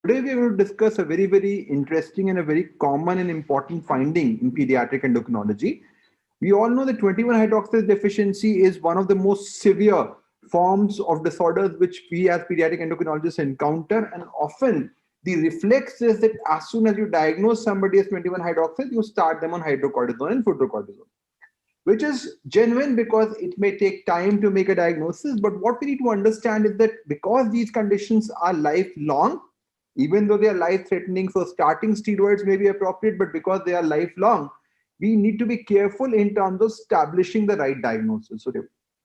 Today we are going to discuss a very, very interesting and a very common and important finding in pediatric endocrinology. We all know that 21 hydroxylase deficiency is one of the most severe forms of disorders which we as pediatric endocrinologists encounter, and often the reflex is that as soon as you diagnose somebody as 21 hydroxylase, you start them on hydrocortisone and fludrocortisone, which is genuine because it may take time to make a diagnosis. But what we need to understand is that because these conditions are lifelong, even though they are life threatening, so starting steroids may be appropriate, but because they are lifelong, we need to be careful in terms of establishing the right diagnosis. So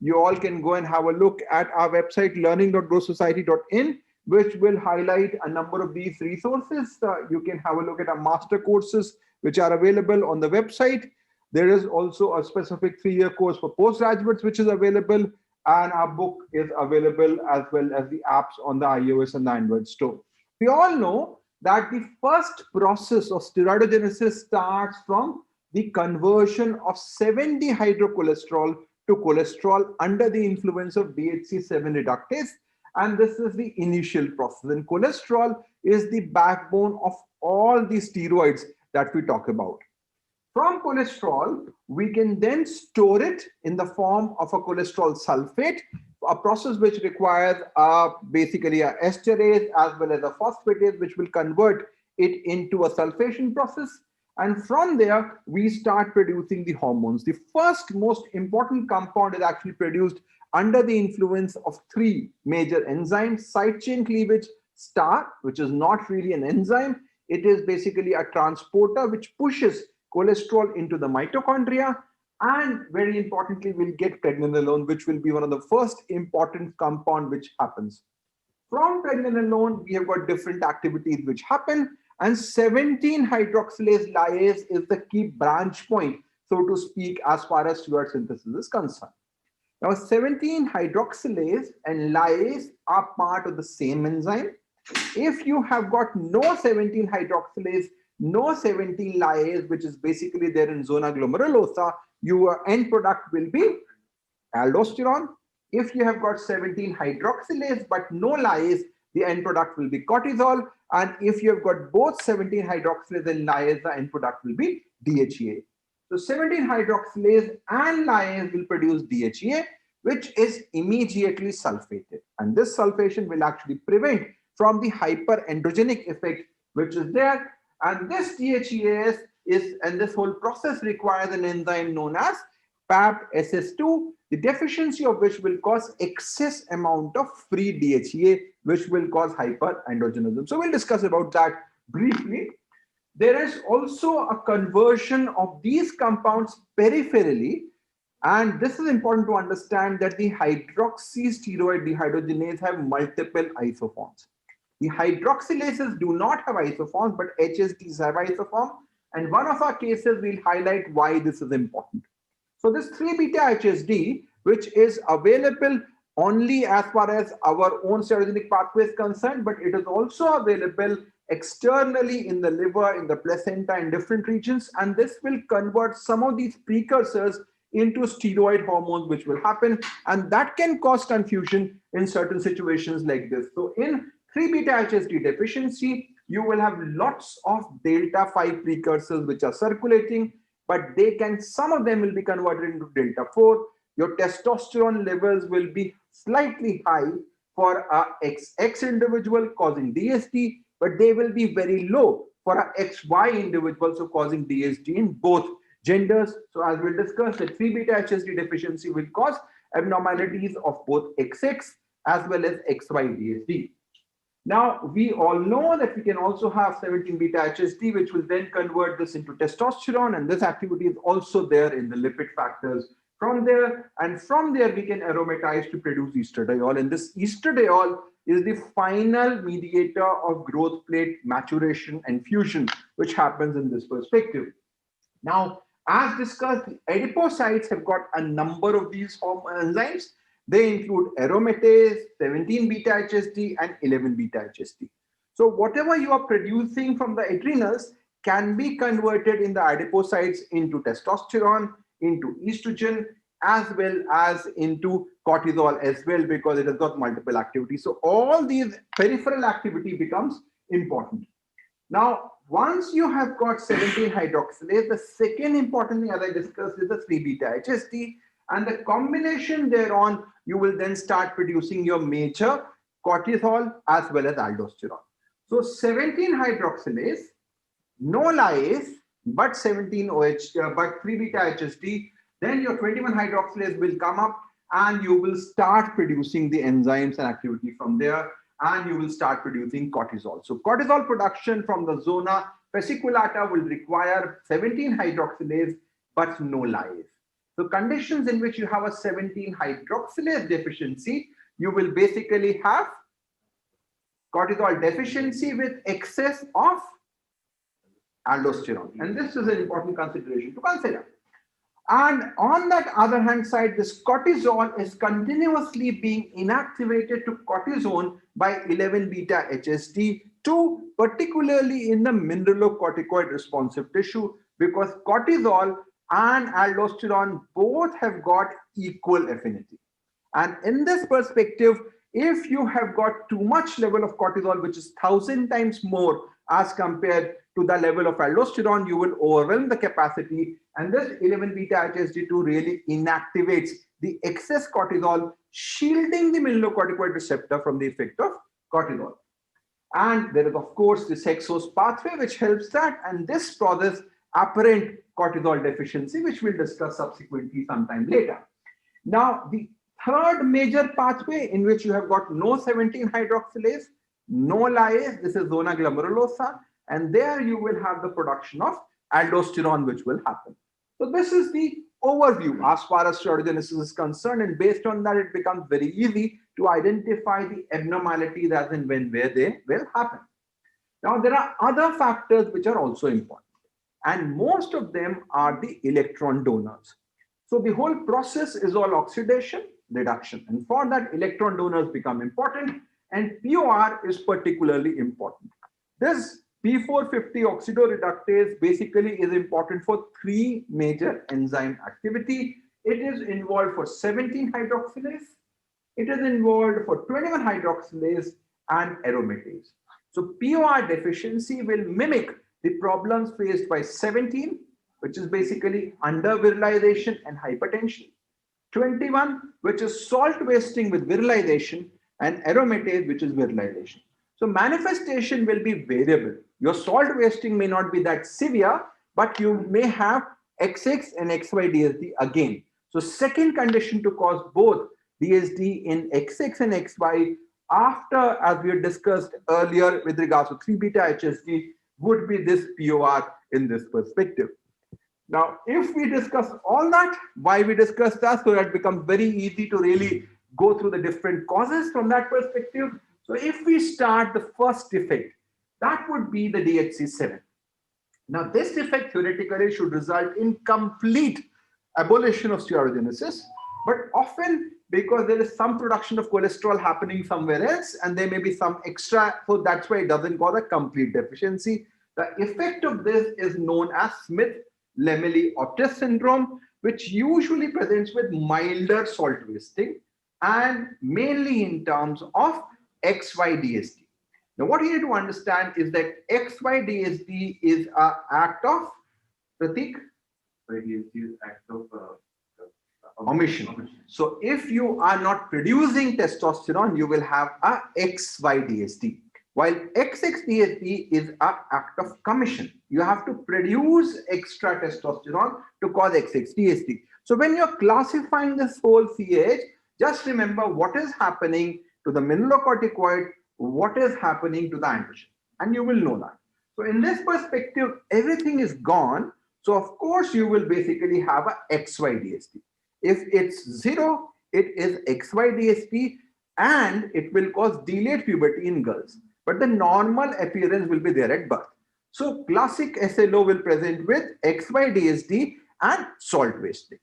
you all can go and have a look at our website learning.growsociety.in, which will highlight a number of these resources. You can have a look at our master courses which are available on the website. There is also a specific 3-year course for postgraduates which is available, and our book is available as well as the apps on the iOS and the Android store. We all know that the first process of steroidogenesis starts from the conversion of 7-dehydrocholesterol to cholesterol under the influence of DHC7 reductase. And this is the initial process. And cholesterol is the backbone of all the steroids that we talk about. From cholesterol, we can then store it in the form of a cholesterol sulfate, a process which requires basically a esterase as well as a phosphatase, which will convert it into a sulfation process. And from there, we start producing the hormones. The first most important compound is actually produced under the influence of 3 major enzymes: side chain cleavage, STAR, which is not really an enzyme. It is basically a transporter which pushes cholesterol into the mitochondria, and very importantly, we'll get pregnenolone, which will be one of the first important compound which happens. From pregnenolone, we have got different activities which happen, and 17-hydroxylase lyase is the key branch point, so to speak, as far as steroid synthesis is concerned. Now, 17-hydroxylase and lyase are part of the same enzyme. If you have got no 17-hydroxylase, no 17-lyase, which is basically there in zona glomerulosa, your end product will be aldosterone. If you have got 17-hydroxylase but no lyase, the end product will be cortisol. And if you have got both 17-hydroxylase and lyase, the end product will be DHEA. So 17-hydroxylase and lyase will produce DHEA, which is immediately sulfated. And this sulfation will actually prevent from the hyperandrogenic effect which is there. And this DHEAS and this whole process requires an enzyme known as PAP-SS2, the deficiency of which will cause excess amount of free DHEA, which will cause hyperandrogenism. So we'll discuss about that briefly. There is also a conversion of these compounds peripherally, and this is important to understand that the hydroxysteroid dehydrogenase have multiple isoforms. The hydroxylases do not have isoforms, but HSDs have isoform. And one of our cases will highlight why this is important. So this 3-beta HSD, which is available only as far as our own steroidogenic pathway is concerned, but it is also available externally in the liver, in the placenta, in different regions. And this will convert some of these precursors into steroid hormones, which will happen. And that can cause confusion in certain situations like this. So in 3-beta HSD deficiency, you will have lots of delta 5 precursors which are circulating, but some of them will be converted into delta 4. Your testosterone levels will be slightly high for a XX individual causing DSD, but they will be very low for a XY individual, so causing DSD in both genders. So as we'll discuss, the 3-beta HSD deficiency will cause abnormalities of both XX as well as XY DSD. Now, we all know that we can also have 17-beta HSD, which will then convert this into testosterone, and this activity is also there in the lipid factors from there. And from there, we can aromatize to produce estradiol, and this estradiol is the final mediator of growth plate maturation and fusion, which happens in this perspective. Now, as discussed, the adipocytes have got a number of these enzymes. They include aromatase, 17-beta HSD, and 11-beta HSD. So whatever you are producing from the adrenals can be converted in the adipocytes into testosterone, into estrogen, as well as into cortisol as well, because it has got multiple activities. So all these peripheral activity becomes important. Now, once you have got 17 hydroxylase, the second important thing, as I discussed, is the 3-beta HSD, and the combination thereon, you will then start producing your major cortisol as well as aldosterone. So 17 hydroxylase, no lyase, but 17 OH, but 3-beta HSD, then your 21 hydroxylase will come up and you will start producing the enzymes and activity from there, and you will start producing cortisol. So cortisol production from the zona fasciculata will require 17 hydroxylase, but no lyase. So conditions in which you have a 17 hydroxylase deficiency, you will basically have cortisol deficiency with excess of aldosterone. And this is an important consideration to consider. And on that other hand side, this cortisol is continuously being inactivated to cortisone by 11 beta HSD 2, particularly in the mineralocorticoid responsive tissue, because cortisol and aldosterone both have got equal affinity. And in this perspective, if you have got too much level of cortisol, which is 1,000 times more as compared to the level of aldosterone, you will overwhelm the capacity, and this 11 beta HSD2 really inactivates the excess cortisol, shielding the mineralocorticoid receptor from the effect of cortisol. And there is of course this hexose pathway which helps that, and this causes apparent cortisol deficiency, which we'll discuss subsequently sometime later. Now, the third major pathway in which you have got no 17 hydroxylase, no lyase, this is zona glomerulosa, and there you will have the production of aldosterone which will happen. So this is the overview as far as steroidogenesis is concerned, and based on that it becomes very easy to identify the abnormalities as and when, where they will happen. Now there are other factors which are also important, and most of them are the electron donors. So the whole process is all oxidation, reduction, and for that electron donors become important, and POR is particularly important. This P450 oxidoreductase basically is important for three major enzyme activity. It is involved for 17 hydroxylase, it is involved for 21 hydroxylase and aromatase. So POR deficiency will mimic the problems faced by 17, which is basically under-virilization and hypertension, 21, which is salt wasting with virilization, and aromatase, which is virilization. So manifestation will be variable. Your salt wasting may not be that severe, but you may have XX and XY DSD again. So second condition to cause both DSD in XX and XY after, as we had discussed earlier with regards to 3-beta HSD, would be this POR in this perspective. Now, if we discuss all that, why we discuss that, so that it becomes very easy to really go through the different causes from that perspective. So if we start the first defect, that would be the DHC7. Now, this defect theoretically should result in complete abolition of steroidogenesis, but often because there is some production of cholesterol happening somewhere else and there may be some extra, so that's why it doesn't cause a complete deficiency. The effect of this is known as Smith-Lemeli-Optis syndrome, which usually presents with milder salt wasting and mainly in terms of XY-DSD. Now, what you need to understand is that XY-DSD is an act of, Pratik? DSD is act of omission. So if you are not producing testosterone, you will have a XY-DSD. While XX-DSD is an act of commission. You have to produce extra testosterone to cause XX-DSD. So when you're classifying this whole CAH, just remember what is happening to the mineralocorticoid, what is happening to the androgen, and you will know that. So in this perspective, everything is gone. So of course, you will basically have a XY-DSD. If it's 0, it is XY-DSD, and it will cause delayed puberty in girls. But the normal appearance will be there at birth. So classic SLO will present with XY-DSD and salt wasting.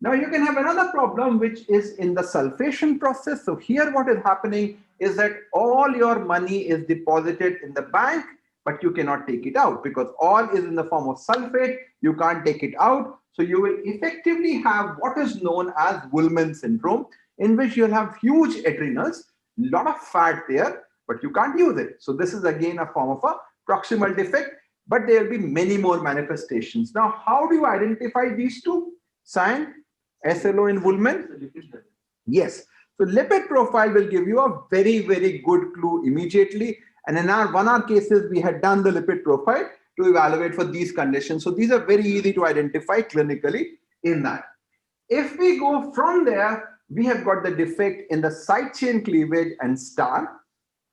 Now you can have another problem, which is in the sulfation process. So here what is happening is that all your money is deposited in the bank, but you cannot take it out because all is in the form of sulfate. You can't take it out. So you will effectively have what is known as Wolman syndrome, in which you'll have huge adrenals, lot of fat there, but you can't use it. So this is again a form of a proximal defect, but there will be many more manifestations. Now, how do you identify these two? Cyan, SLO and Woolman? Yes. So lipid profile will give you a very, very good clue immediately. And in our 1 hour cases, we had done the lipid profile to evaluate for these conditions. So these are very easy to identify clinically in that. If we go from there, we have got the defect in the side chain cleavage and star.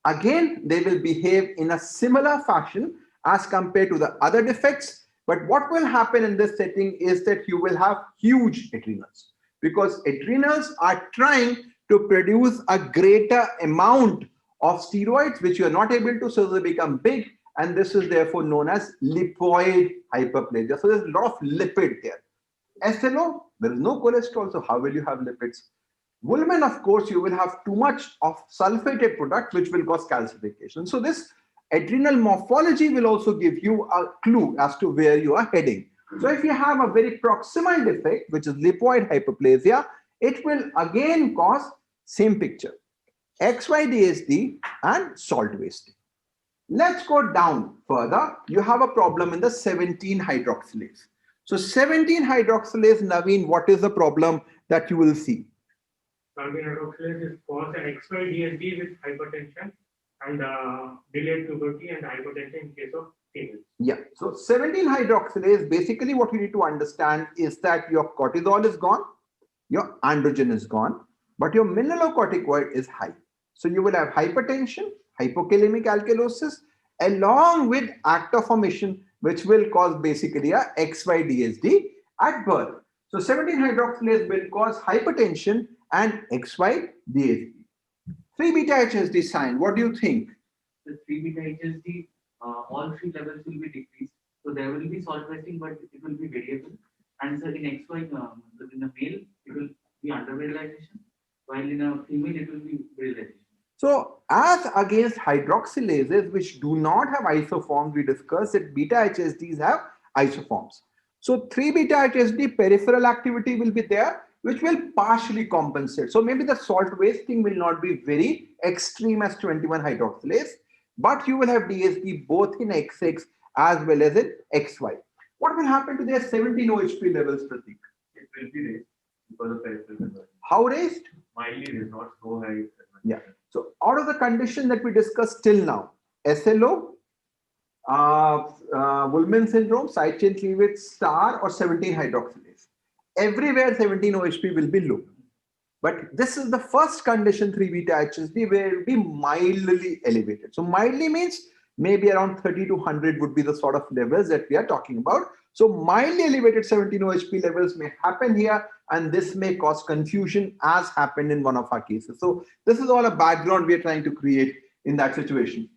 Again, they will behave in a similar fashion as compared to the other defects. But what will happen in this setting is that you will have huge adrenals, because adrenals are trying to produce a greater amount of steroids, which you are not able to, so they become big. And this is therefore known as lipoid hyperplasia. So there's a lot of lipid there. SLO, there is no cholesterol, so how will you have lipids? Woolman, of course, you will have too much of sulfated product, which will cause calcification. So this adrenal morphology will also give you a clue as to where you are heading. So if you have a very proximal defect, which is lipoid hyperplasia, it will again cause same picture, XYDSD and salt wasting. Let's go down further. You have a problem in the 17 hydroxylase. So 17 hydroxylase, Naveen, what is the problem that you will see? 17 hydroxylase is cause an XY-DSD with hypertension and delayed puberty and hypertension in case of females. Yeah. So 17 hydroxylase, basically what you need to understand is that your cortisol is gone, your androgen is gone, but your mineralocorticoid is high. So you will have hypertension, hypokalemic alkalosis, along with actor formation, which will cause basically a XY-DSD at birth. So 17 hydroxylase will cause hypertension and XY-DSD. 3-beta HSD sign, what do you think? The 3-beta HSD, all 3 levels will be decreased. So there will be salt wasting, but it will be variable. And so in XY, in a male, it will be undervarialization, while in a female, it will be virilization. So as against hydroxylases, which do not have isoforms, we discussed that beta HSDs have isoforms. So 3-beta HSD peripheral activity will be there, which will partially compensate. So maybe the salt wasting will not be very extreme as 21 hydroxylase, but you will have DSD both in XX as well as in XY. What will happen to their 17 OHP levels, Pratik? It will be raised because of peripheral conversion. How raised? Mildly raised, not so high. Yeah. So out of the condition that we discussed till now, SLO, Woolman syndrome, side chain cleavage, star, or 17 hydroxylase. Everywhere 17 OHP will be low. But this is the first condition, 3-beta HSD, where it will be mildly elevated. So mildly means maybe around 30 to 100 would be the sort of levels that we are talking about. So mildly elevated 17 OHP levels may happen here, and this may cause confusion as happened in one of our cases. So this is all a background we are trying to create in that situation.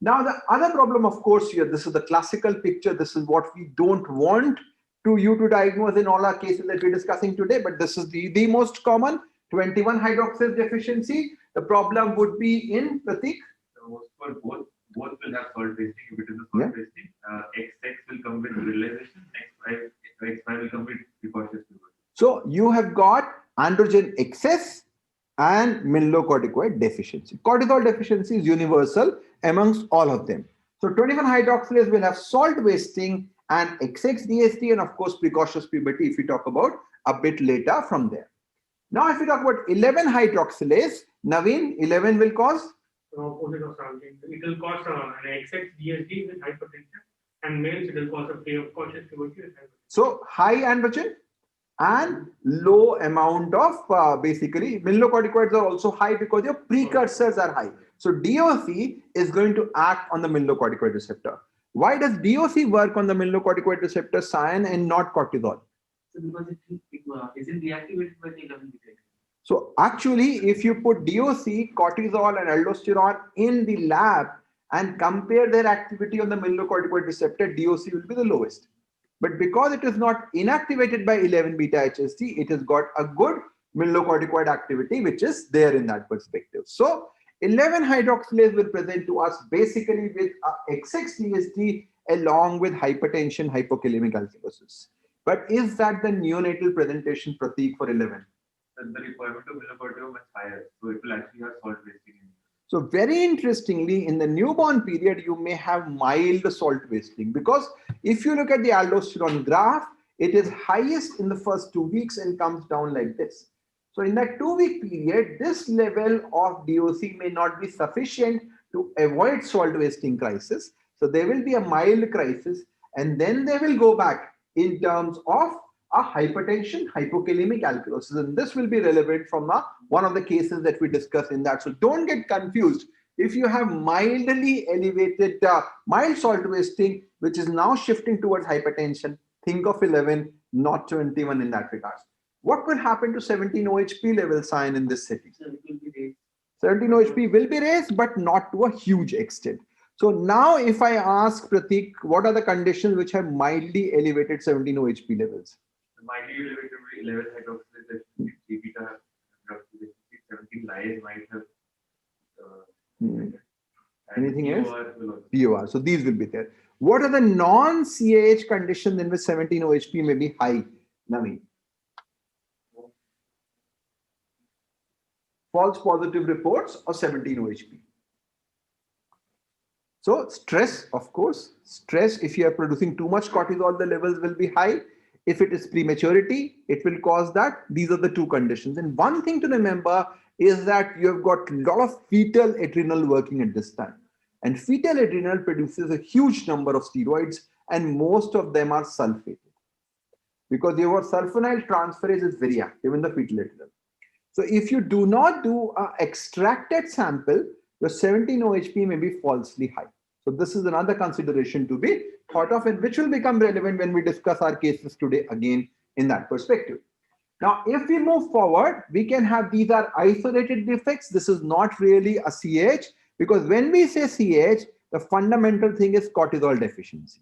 Now, the other problem, of course, here, this is the classical picture. This is what we don't want you to diagnose in all our cases that we're discussing today, but this is the most common 21 hydroxylase deficiency. The problem would be in Pratik. For both will have salt wasting. If it is a salt wasting, XX will come with virilization, XY will come with precocious puberty. So you have got androgen excess and mineralocorticoid deficiency. Cortisol deficiency is universal amongst all of them. So 21 hydroxylase will have salt wasting and XX-DSD, and of course precocious puberty if we talk about a bit later from there. Now if we talk about 11 hydroxylase, Naveen, 11 will cause? Opposite of 17. It will cause an XX-DSD with hypertension, and males it will cause a precocious puberty with hypertension. So high androgen and low amount of basically mineralocorticoids are also high because your precursors are high. So DOC is going to act on the mineralocorticoid receptor. Why does DOC work on the mineralocorticoid receptor, cyan, and not cortisol? So because it isn't reactivated by the 11 beta. So actually, if you put DOC, cortisol, and aldosterone in the lab and compare their activity on the mineralocorticoid receptor, DOC will be the lowest. But because it is not inactivated by 11 beta HSD, it has got a good mineralocorticoid activity, which is there in that perspective. So 11 hydroxylase will present to us basically with XX-DSD along with hypertension, hypokalemic alkalosis. But is that the neonatal presentation, Pratik, for 11? The requirement of mineralocorticoid is much higher, so it will actually have salt wasting in it. So very interestingly, in the newborn period, you may have mild salt wasting, because if you look at the aldosterone graph, it is highest in the first 2 weeks and comes down like this. So in that 2 week period, this level of DOC may not be sufficient to avoid salt wasting crisis. So there will be a mild crisis, and then they will go back in terms of a hypertension, hypokalemic alkalosis, and this will be relevant from one of the cases that we discussed in that. So don't get confused. If you have mildly elevated, mild salt wasting, which is now shifting towards hypertension, think of 11, not 21 in that regard. What will happen to 17 OHP level sign in this setting? So it will be raised. 17 OHP will be raised, but not to a huge extent. So now if I ask Pratik, what are the conditions which have mildly elevated 17 OHP levels? The mildly elevated 11 hydroxylase deficiency, 3 beta hydroxylase, 17 lyase might have. And Anything else? POR will also- POR. So these will be there. What are the non-CAH conditions in which 17 OHP may be high? Naveen. False positive reports of 17 OHP. So stress, of course, stress, if you are producing too much cortisol, the levels will be high. If it is prematurity, it will cause that. These are the two conditions. And one thing to remember is that you have got a lot of fetal adrenal working at this time. And fetal adrenal produces a huge number of steroids, and most of them are sulfated. Because your sulfonyl transferase is very active in the fetal adrenal. So if you do not do an extracted sample, your 17 OHP may be falsely high. So this is another consideration to be thought of, and which will become relevant when we discuss our cases today again in that perspective. Now, if we move forward, we can have, these are isolated defects. This is not really a CAH, because when we say CAH, the fundamental thing is cortisol deficiency.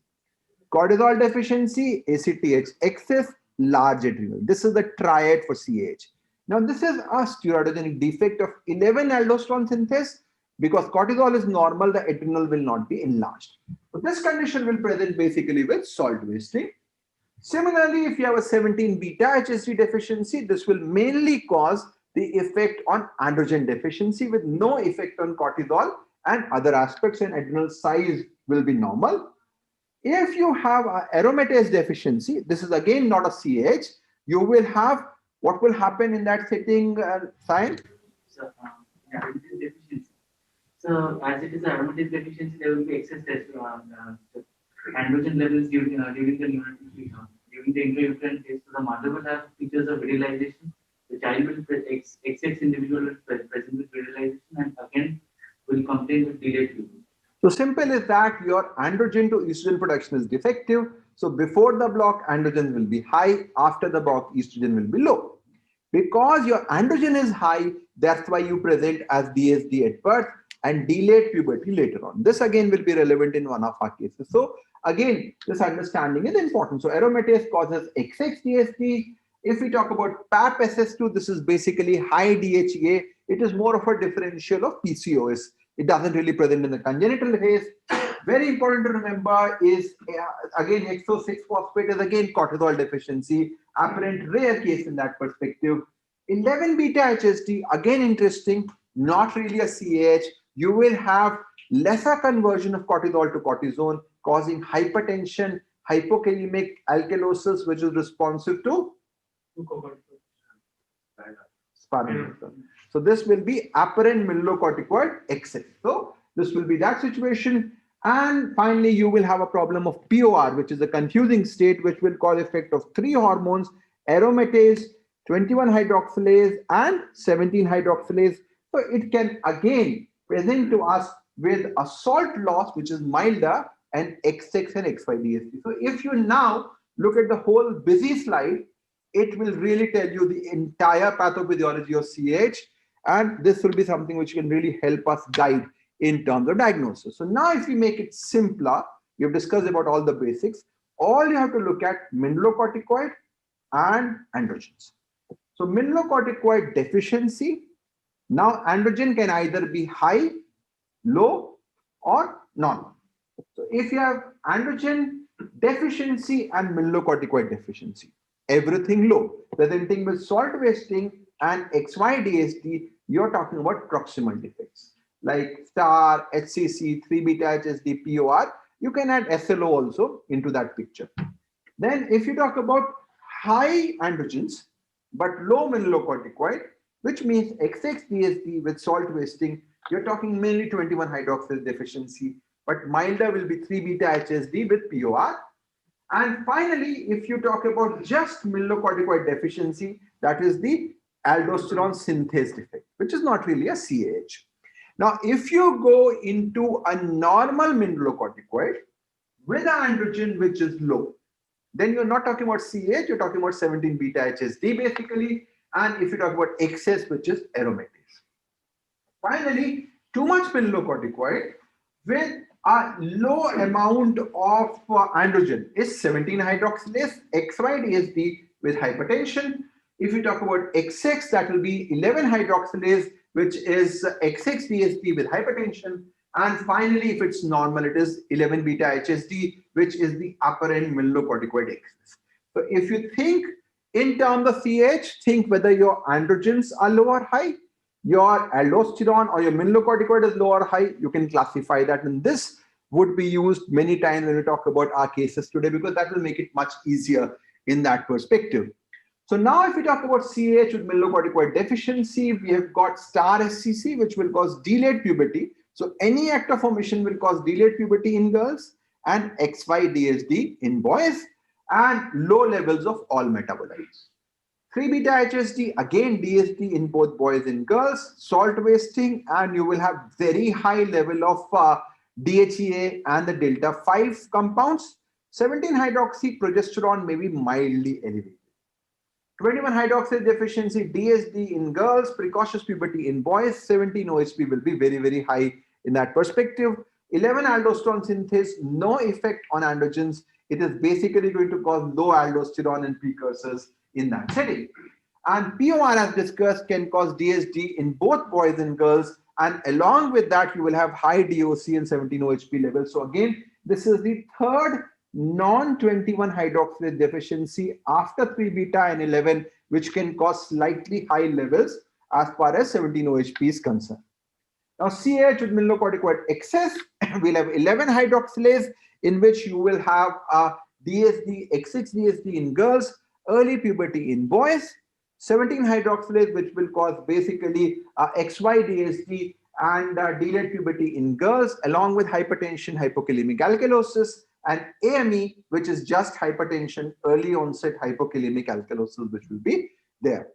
Cortisol deficiency, ACTH excess, large adrenal. This is the triad for CAH. Now, this is a steroidogenic defect of 11 aldosterone synthase. Because cortisol is normal, the adrenal will not be enlarged. So this condition will present basically with salt wasting. Similarly, if you have a 17 beta HSD deficiency, this will mainly cause the effect on androgen deficiency with no effect on cortisol and other aspects, and adrenal size will be normal. If you have a aromatase deficiency, this is again not a CAH, you will have, what will happen in that setting, Sayan? So, aromatase deficiency. So, as it is aromatase deficiency, there will be excess androgen levels during the intrauterine phase. So, the mother will have features of virilization. The child will XX individual will present with virilization, and again will complain with delayed puberty. So simple is that your androgen to estrogen production is defective. So before the block, androgen will be high. After the block, estrogen will be low. Because your androgen is high, that's why you present as DSD at birth and delayed puberty later on. This again will be relevant in one of our cases. So again, this understanding is important. So aromatase causes XX DSD. If we talk about PAP-SS2, this is basically high DHEA. It is more of a differential of PCOS. It doesn't really present in the congenital phase. Very important to remember is, again, XO6-phosphate is again cortisol deficiency, apparent rare case in that perspective. 11 beta HSD, again interesting, not really a CAH. You will have lesser conversion of cortisol to cortisone, causing hypertension, hypokalemic alkalosis, which is responsive to spironolactone. So this will be apparent mineralocorticoid excess. So this will be that situation. And finally, you will have a problem of POR, which is a confusing state, which will cause effect of three hormones: aromatase, 21-hydroxylase, and 17-hydroxylase. So it can again present to us with a salt loss, which is milder, and XX and XY-DSD. So if you now look at the whole busy slide, it will really tell you the entire pathophysiology of CAH, and this will be something which can really help us guide in terms of diagnosis. So now if we make it simpler, we have discussed about all the basics. All you have to look at mineralocorticoid and androgens. So mineralocorticoid deficiency, now androgen can either be high, low, or normal. So if you have androgen deficiency and mineralocorticoid deficiency, everything low, presenting with salt wasting and XY-DSD, you're talking about proximal defects. like star, HCC, 3-beta-HSD, POR. You can add SLO also into that picture. Then if you talk about high androgens but low mineralocorticoid, which means XX-DSD with salt wasting, you're talking mainly 21 hydroxylase deficiency, but milder will be 3-beta-HSD with POR. And finally, if you talk about just mineralocorticoid deficiency, that is the aldosterone synthase defect, which is not really a CAH. Now, if you go into a normal mineralocorticoid with an androgen which is low, then you're not talking about CAH, you're talking about 17-beta-HSD basically, and if you talk about excess, which is aromatase. Finally, too much mineralocorticoid with a low amount of androgen is 17-hydroxylase, XY-DSD with hypertension. If you talk about XX, that will be 11-hydroxylase, which is XX-DSD with hypertension. And finally, if it's normal, it is 11-beta-HSD, which is the upper end mineralocorticoid excess. So if you think in terms of CH, think whether your androgens are low or high, your aldosterone or your mineralocorticoid is low or high, you can classify that. And this would be used many times when we talk about our cases today, because that will make it much easier in that perspective. So now if we talk about CAH with mineralocorticoid deficiency, we have got star SCC, which will cause delayed puberty. So any actor formation will cause delayed puberty in girls, and XY-DSD in boys, and low levels of all metabolites. 3-beta-HSD, again DSD in both boys and girls, salt wasting, and you will have very high level of DHEA and the delta 5 compounds. 17-hydroxy progesterone may be mildly elevated. 21-hydroxylase deficiency DSD in girls, precocious puberty in boys, 17-OHP will be very, very high in that perspective. 11 aldosterone synthase, no effect on androgens. It is basically going to cause low aldosterone and precursors in that setting. And POR, as discussed, can cause DSD in both boys and girls. And along with that, you will have high DOC and 17-OHP levels. So again, this is the third non-21 hydroxylase deficiency after 3-beta and 11, which can cause slightly high levels as far as 17-OHP is concerned. Now, CAH with mineralocorticoid excess, we'll have 11 hydroxylase, in which you will have a DSD, XX-DSD in girls, early puberty in boys, 17 hydroxylase, which will cause basically XY-DSD and delayed puberty in girls, along with hypertension, hypokalemic alkalosis, and AME, which is just hypertension, early onset hypokalemic alkalosis, which will be there.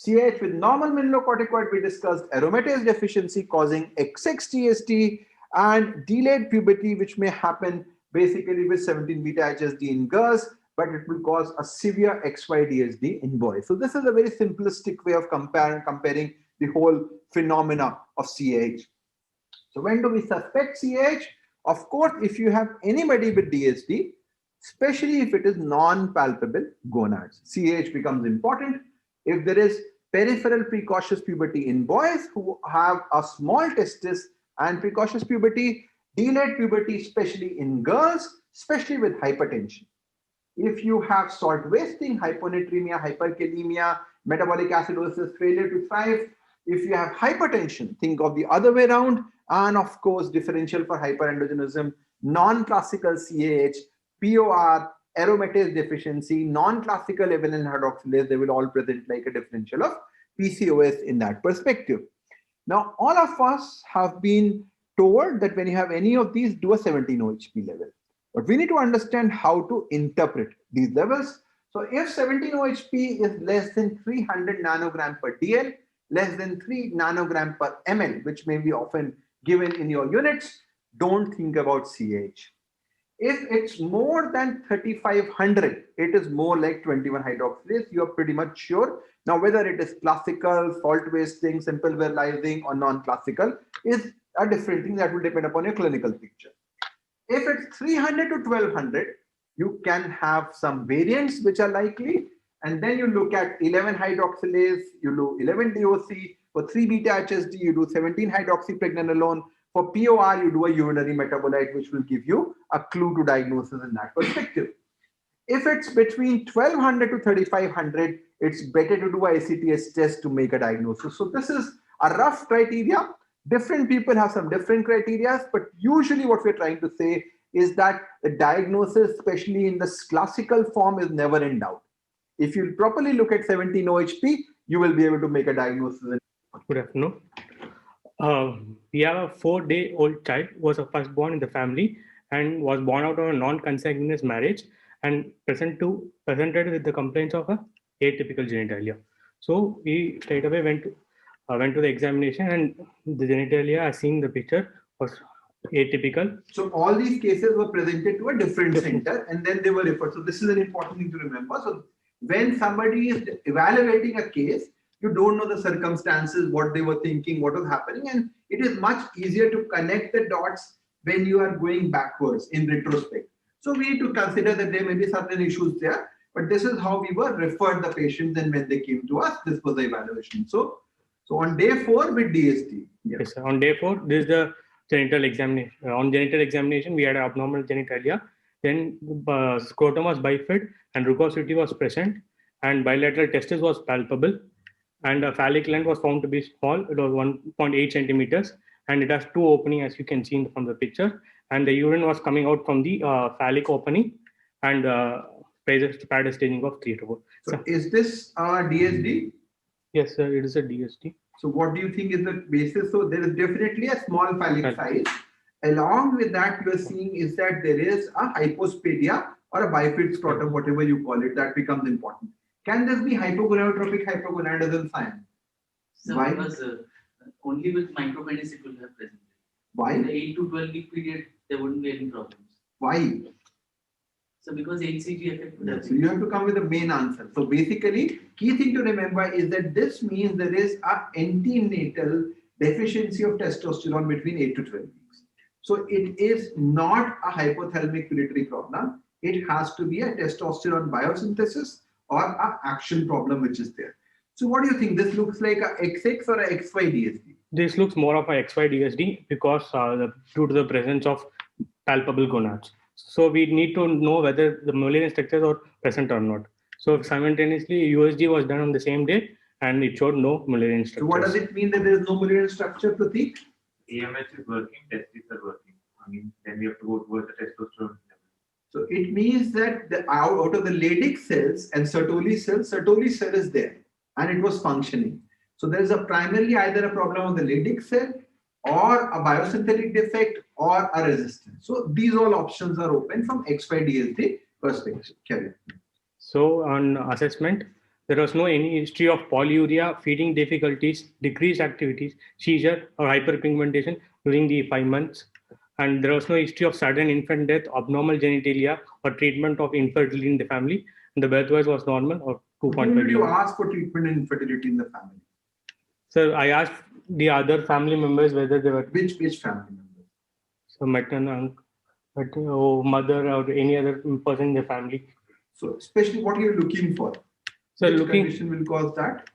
CAH with normal mineralocorticoid, we discussed aromatase deficiency causing XX-DSD and delayed puberty, which may happen basically with 17-beta-HSD in girls, but it will cause a severe XY-DSD in boys. So this is a very simplistic way of comparing the whole phenomena of CAH. So when do we suspect CAH? Of course, if you have anybody with DSD, especially if it is non-palpable gonads, CAH becomes important. If there is peripheral precocious puberty in boys who have a small testis and precocious puberty, delayed puberty, especially in girls, especially with hypertension. If you have salt wasting, hyponatremia, hyperkalemia, metabolic acidosis, failure to thrive, if you have hypertension, think of the other way around, and of course, differential for hyperandrogenism, non-classical CAH, POR, aromatase deficiency, non-classical avalent hydroxylase, they will all present like a differential of PCOS in that perspective. Now, all of us have been told that when you have any of these, do a 17-OHP level. But we need to understand how to interpret these levels. So if 17-OHP is less than 300 nanogram per DL, less than 3 nanogram per ml, which may be often given in your units, don't think about CAH. If it's more than 3500, it is more like 21 hydroxylase, you're pretty much sure. Now, whether it is classical, salt wasting, simple virilizing, or non-classical is a different thing that will depend upon your clinical picture. If it's 300 to 1200, you can have some variants which are likely, and then you look at 11 hydroxylase, you do 11 DOC, for 3-beta-HSD, you do 17 hydroxypregnenolone, for POR, you do a urinary metabolite, which will give you a clue to diagnosis in that perspective. If it's between 1200 to 3500, it's better to do a ACTH test to make a diagnosis. So this is a rough criteria. Different people have some different criteria, but usually what we're trying to say is that the diagnosis, especially in the classical form, is never in doubt. If you properly look at 17 OHP, you will be able to make a diagnosis. Good afternoon. We have a 4-day-old child who was first born in the family and was born out of a non-consanguineous marriage and presented with the complaints of a atypical genitalia. So we straight away went to the examination, and the genitalia, as seen in the picture, was atypical. So all these cases were presented to a different center and then they were referred. So this is an important thing to remember. So when somebody is evaluating a case, you don't know the circumstances, what they were thinking, what was happening, and it is much easier to connect the dots when you are going backwards in retrospect. So we need to consider that there may be certain issues there, but this is how we were referred the patients, and when they came to us, this was the evaluation. So on day 4 with DST. Yeah. Yes, sir. On day 4, this is the genital examination. On genital examination, we had an abnormal genitalia. Then scrotum was bifid and rugosity was present, and bilateral testis was palpable, and a phallic length was found to be small. It was 1.8 centimeters, and it has 2 openings, as you can see from the picture. And the urine was coming out from the phallic opening, and pad staging of 3 to 4. So is this DSD? Yes, sir. It is a DST. So what do you think is the basis? So there is definitely a small phallic size. Along with that, you are seeing is that there is a hypospadia or a bifid scrotum, whatever you call it, that becomes important. Can this be hypogonadotropic hypogonadism sign? So Why? because only with micropenis it will have presented. Why? In the 8 to 12 week period, there wouldn't be any problems. Why? So because HCG effect would have So you have to come with the main answer. So basically, key thing to remember is that this means there is a antenatal deficiency of testosterone between 8 to 12 weeks. So it is not a hypothalamic pituitary problem. It has to be a testosterone biosynthesis or a action problem which is there. So what do you think? This looks like a XX or a XY DSD? This looks more of a XY DSD because due to the presence of palpable gonads. So we need to know whether the Mullerian structures are present or not. So simultaneously, USG was done on the same day and it showed no Mullerian structures. So what does it mean that there is no Mullerian structure, Prateek? AMH is working, testes are working. I mean, then we have to go towards the testosterone level. So it means that out of the Leydig cells and Sertoli cell is there and it was functioning. So there is a primarily either a problem of the Leydig cell or a biosynthetic defect or a resistance. So these all options are open from XY-DSD perspective. Carry on. So on assessment, there was no any history of polyuria, feeding difficulties, decreased activities, seizure or hyperpigmentation during the 5 months. And there was no history of sudden infant death, abnormal genitalia or treatment of infertility in the family. And the birth weight was normal or 2.5. Who did you ask for treatment and infertility in the family? So I asked the other family members whether they were Which family members? so maternal, or mother or any other person in the family. So especially what you're looking for. So Which looking, condition will cause that?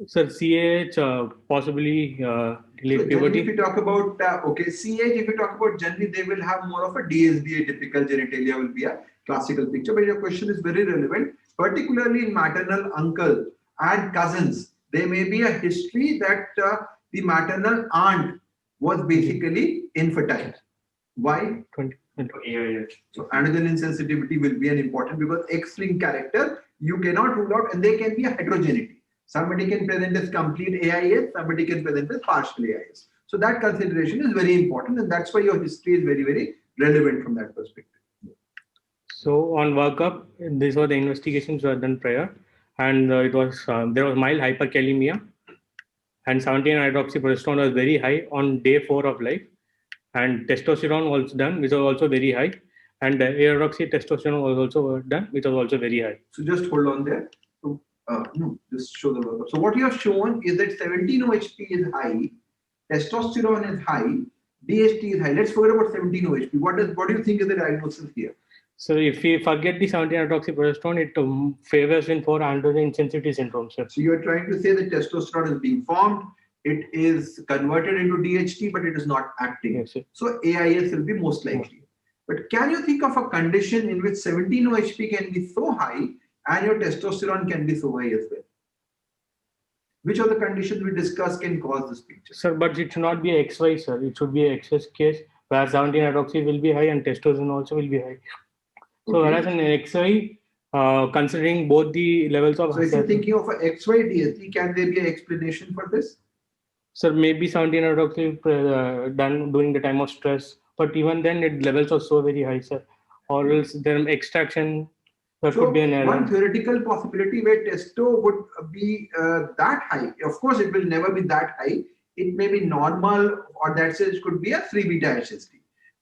sir, CAH possibly So delayed generally, if puberty. you talk about CAH, if you talk about generally, they will have more of a DSD, atypical genitalia will be a classical picture. But your question is very relevant, particularly in maternal uncle and cousins. There may be a history that the maternal aunt was basically infertile. Why? 20. AIS. So antigen insensitivity will be an important because X-linked character you cannot rule out, and there can be a heterogeneity. Somebody can present as complete AIS, somebody can present as partial AIS. So that consideration is very important, and that's why your history is very, very relevant from that perspective. So on workup, these were the investigations were done prior, and it was there was mild hyperkalemia, and 17-hydroxyprogesterone was very high on day 4 of life, and testosterone was done, which was also very high, and testosterone was also done, which was also very high. So just hold on there. So no, just show the workup. So what you have shown is that 17-OHP is high, testosterone is high, DHT is high. Let's forget about 17-OHP. What do you think is the diagnosis here? So if we forget the 17-hydroxyprogesterone, it favors in for androgen insensitivity syndrome, sir. So you are trying to say that testosterone is being formed, it is converted into DHT, but it is not acting. Yes, sir. So AIS will be most likely. But can you think of a condition in which 17-OHP can be so high and your testosterone can be so high as well? which of the conditions we discussed can cause this picture? Sir, but it should not be XY, sir. It should be XS case where 17-hydroxy will be high and testosterone also will be high. So Okay. whereas in XY, considering both the levels of So if you're thinking of a XY DSD, can there be an explanation for this? sir, maybe 17-hydroxy done during the time of stress, but even then it levels are so very high, sir. Or else then extraction, there So could be an one error. theoretical possibility where testo would be that high. Of course, it will never be that high. It may be normal, or that says could be a 3-beta HSD.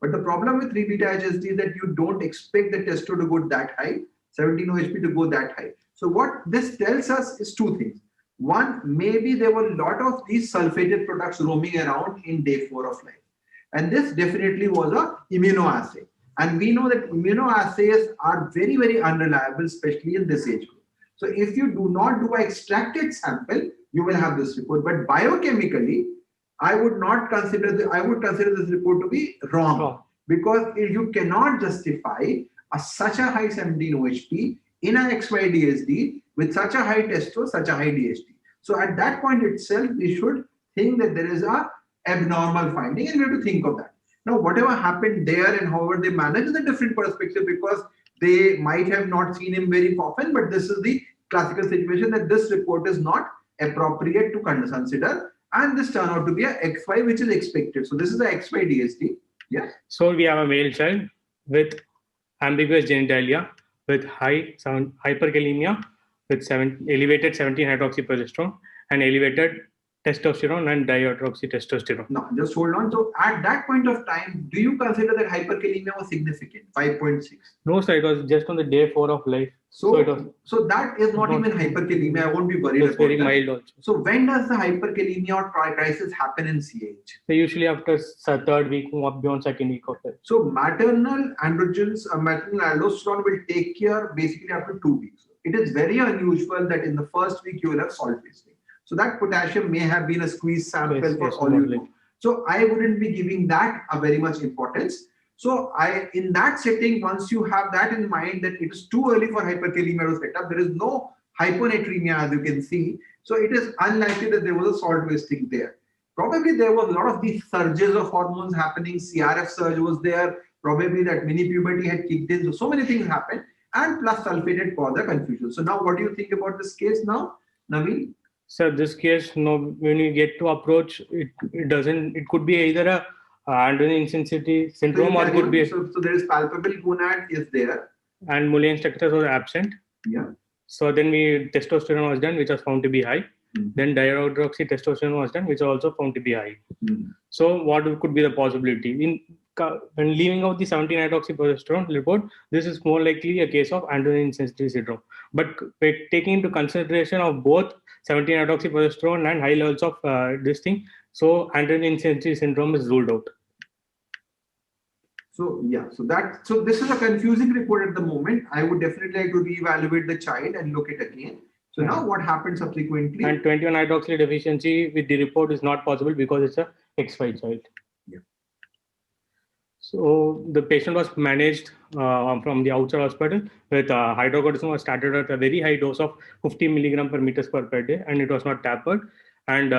But the problem with 3-beta HSD is that you don't expect the testo to go that high, 17-OHP to go that high. So what this tells us is two things. One, maybe there were a lot of these sulfated products roaming around in day 4 of life. And this definitely was a immunoassay. And we know that immunoassays are very, very unreliable, especially in this age group. So if you do not do an extracted sample, you will have this report. But biochemically, I would consider this report to be wrong, because you cannot justify such a high 17-OHP in an XY-DSD with such a high testo, such a high DHT. So at that point itself, we should think that there is a abnormal finding, and we have to think of that. Now, whatever happened there and however they managed is a different perspective, because they might have not seen him very often, but this is the classical situation that this report is not appropriate to consider, and this turned out to be a XY, which is expected. So this is a XY DSD. Yeah. So we have a male child with ambiguous genitalia, with high hyperkalemia, with elevated 17-hydroxyprogesterone and elevated testosterone and dihydroxytestosterone. Now, just hold on. So at that point of time, do you consider that hyperkalemia was significant? 5.6. No, sir, it was just on the day 4 of life. So it was that is not even hyperkalemia. I won't be worried about very that. mild also. So when does the hyperkalemia or crisis happen in CAH? So usually after third week, up beyond second week of it. So maternal androgens, maternal aldosterone will take care basically after 2 weeks. It is very unusual that in the first week you will have salt wasting. So that potassium may have been a squeeze sample for all you know. So I wouldn't be giving that a very much importance. So in that setting, once you have that in mind that it is too early for hyperkalemia to set up, there is no hyponatremia as you can see. So it is unlikely that there was a salt wasting there. Probably there was a lot of these surges of hormones happening. CRF surge was there. Probably that mini puberty had kicked in. So many things happened, and plus sulfated caused the confusion. So now what do you think about this case now, Naveen? Sir, this case, when you get to approach, it could be either a androgen insensitivity syndrome, or it could be. So there is palpable gonad is there. And Mullins structures was absent. Yeah. So then testosterone was done, which was found to be high. Then dihydroxytestosterone was done, which was also found to be high. So what could be the possibility? When leaving out the 17-hydroxyprogesterone report, this is more likely a case of androgen insensitivity syndrome. But taking into consideration of both 17-hydroxyprogesterone and high levels of this thing, so androgen insensitivity syndrome is ruled out. So yeah, so this is a confusing report at the moment. I would definitely like to reevaluate the child and look at again. So now what happened subsequently? And 21-hydroxy deficiency with the report is not possible because it's a XY child. Yeah. So the patient was managed from the outside hospital with hydrocortisone was started at a very high dose of 50 milligram per meter square per day, and it was not tapered. And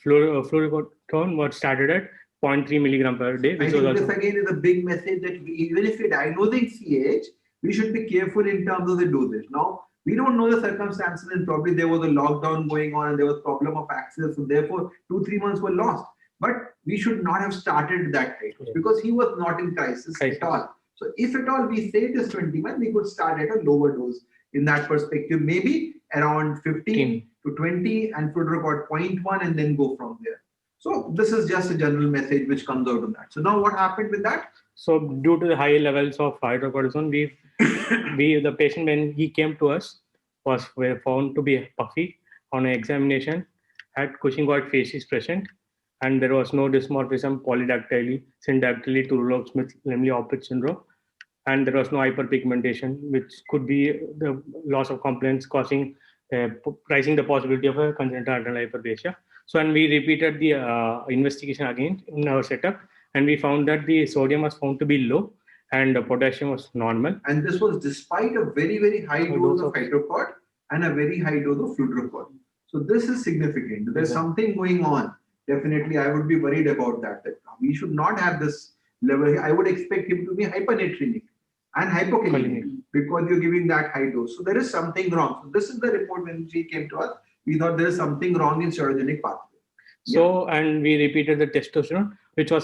fluorocortisone was started at 0.3 milligram per day. I think this again is a big message that even if we're diagnosing CAH, we should be careful in terms of the dosage. Now, we don't know the circumstances, and probably there was a lockdown going on and there was problem of access. So therefore, 2-3 months were lost. But we should not have started that rate because he was not in crisis at all. So if at all we say it is 21, we could start at a lower dose in that perspective, maybe around 15 to 20 and fluorocortisone 0.1 and then go from there. So this is just a general message which comes out of that. So now what happened with that? So due to the high levels of hydrocortisone, the patient when he came to us was found to be puffy on an examination, had Cushingoid facies present, and there was no dysmorphism polydactyly, syndactyly to rule out Smith-Lemli-Opitz syndrome, and there was no hyperpigmentation, which could be the loss of compliance raising the possibility of a congenital adrenal hyperplasia. So, and we repeated the investigation again in our setup, and we found that the sodium was found to be low and the potassium was normal. And this was despite a very, very high dose of hydrocort and a very high dose of fluorocortisone. So this is significant. There's something going on. Definitely, I would be worried about that. That we should not have this level. I would expect him to be hypernatremic and hypokalemic because you're giving that high dose. So there is something wrong. So this is the report when she came to us. We thought there is something wrong in steroidogenic pathway. So, and we repeated the testosterone, which was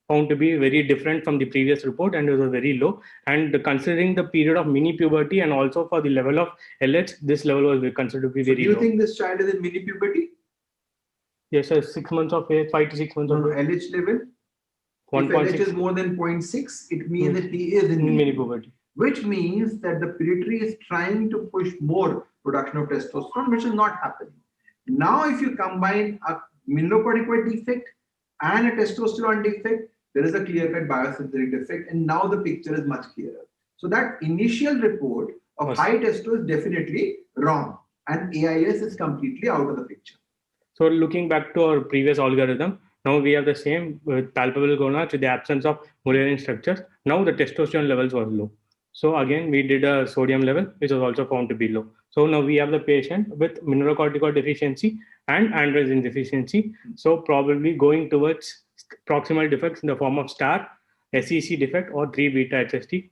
found to be very different from the previous report, and it was very low. And considering the period of mini puberty and also for the level of LH, this level was considered to be very Do you low. think this child is in mini puberty? Yes, sir. 6 months of age, 5 to 6 months of age. LH level? 1.6. If LH is more than 0.6, it means that he is in mini puberty. Which means that the pituitary is trying to push more production of testosterone, which is not happening. Now, if you combine a mineralocorticoid defect and a testosterone defect, there is a clear-cut biosynthetic defect, and now the picture is much clearer. So that initial report of high testo is definitely wrong, and AIS is completely out of the picture. So looking back to our previous algorithm, now we have the same with palpable gonads with the absence of Mullerian structures. Now the testosterone levels were low. So again, we did a sodium level, which was also found to be low. So now we have the patient with mineralocorticoid deficiency and androgen deficiency. So probably going towards proximal defects in the form of STAR, SEC defect, or 3-beta HST.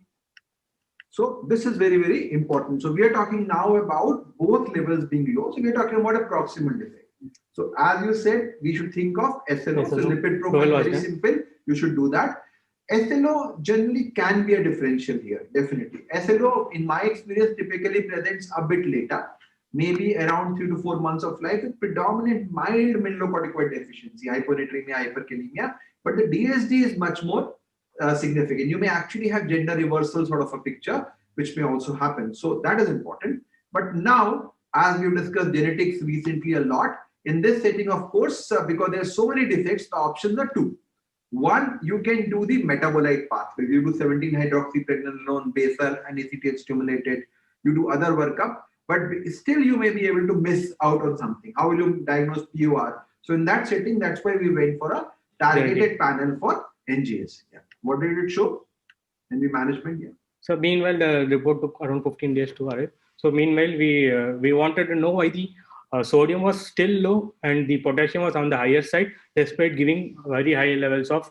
So this is very, very important. So we are talking now about both levels being low. So we are talking about a proximal defect. So as you said, we should think of SLO. So lipid profile, very simple. You should do that. SLO generally can be a differential here, definitely. SLO, in my experience, typically presents a bit later, maybe around 3 to 4 months of life with predominant mild mineralocorticoid deficiency, hyponatremia, hyperkalemia. But the DSD is much more significant. You may actually have gender reversal sort of a picture, which may also happen. So that is important. But now, as we've discussed genetics recently a lot, in this setting, of course, because there are so many defects, the options are two. One, you can do the metabolite pathway. You do 17-hydroxypregnenolone, basal, and ACTH stimulated. You do other workup, but still you may be able to miss out on something. How will you diagnose POR? So in that setting, that's why we went for a targeted panel for NGS. Yeah. What did it show in the management? Yeah. So meanwhile, the report took around 15 days to arrive. So meanwhile, we wanted to know why the sodium was still low and the potassium was on the higher side, despite giving very high levels of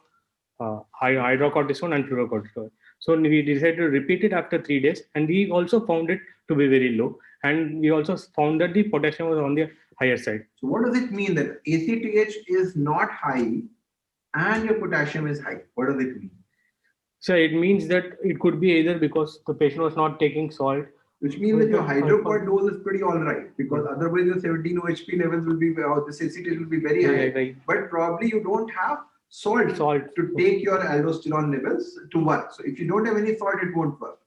hydrocortisone and fluorocortisone. So we decided to repeat it after 3 days, and we also found it to be very low. And we also found that the potassium was on the higher side. So what does it mean that ACTH is not high and your potassium is high? What does it mean? So it means that it could be either because the patient was not taking salt, which means that your hydrocort dose is pretty all right, because otherwise your 17 OHP levels will be, or the ACTH will be very high, right. But probably you don't have salt to take your aldosterone levels to work. So if you don't have any salt, it won't work.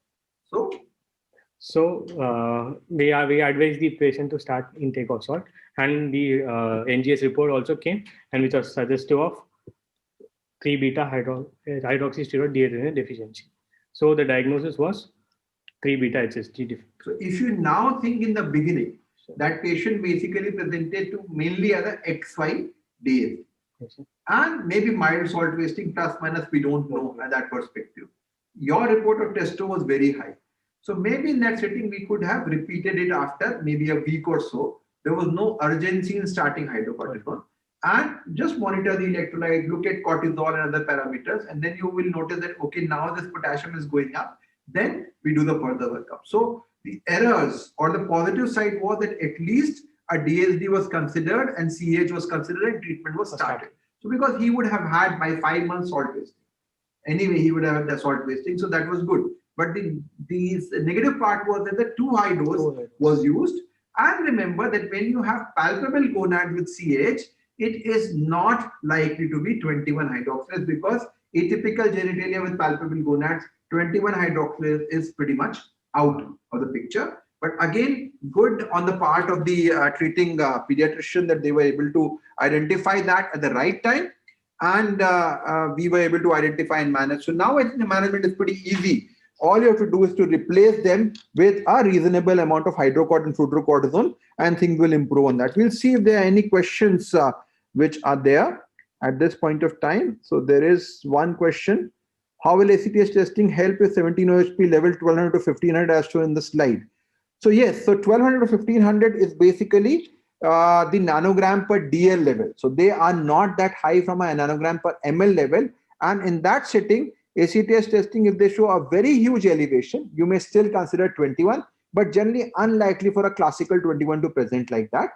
So we advised the patient to start intake of salt, and the NGS report also came, and which was suggestive of 3-beta hydroxysteroid dehydrogenase deficiency. So the diagnosis was 3-beta HST defect. So if you now think in the beginning, that patient basically presented to mainly as a XY days. Yes, and maybe mild salt wasting plus minus, we don't know at that perspective. Your report of testo was very high. So maybe in that setting, we could have repeated it after maybe a week or so. There was no urgency in starting hydrocortisone. And just monitor the electrolyte, look at cortisol and other parameters, and then you will notice that, okay, now this potassium is going up. Then we do the further workup. So the errors or the positive side was that at least a DSD was considered and CH was considered and treatment was started. So because he would have had by 5 months salt wasting. Anyway, he would have had the salt wasting. So that was good. But the negative part was that the too high dose was used. And remember that when you have palpable gonad with CH, it is not likely to be 21 hydroxylase, because atypical genitalia with palpable gonads, 21 hydroxylase is pretty much out of the picture. But again, good on the part of the treating pediatrician that they were able to identify that at the right time, and we were able to identify and manage. So now I think the management is pretty easy. All you have to do is to replace them with a reasonable amount of hydrocort and fluorocortisone, and things will improve on that. We'll see if there are any questions which are there at this point of time. So there is one question. How will ACTH testing help with 17 OHP level 1200 to 1500 as shown in the slide? So yes, so 1200 to 1500 is basically the nanogram per DL level. So they are not that high from a nanogram per ml level. And in that setting, ACTS testing, if they show a very huge elevation, you may still consider 21, but generally unlikely for a classical 21 to present like that.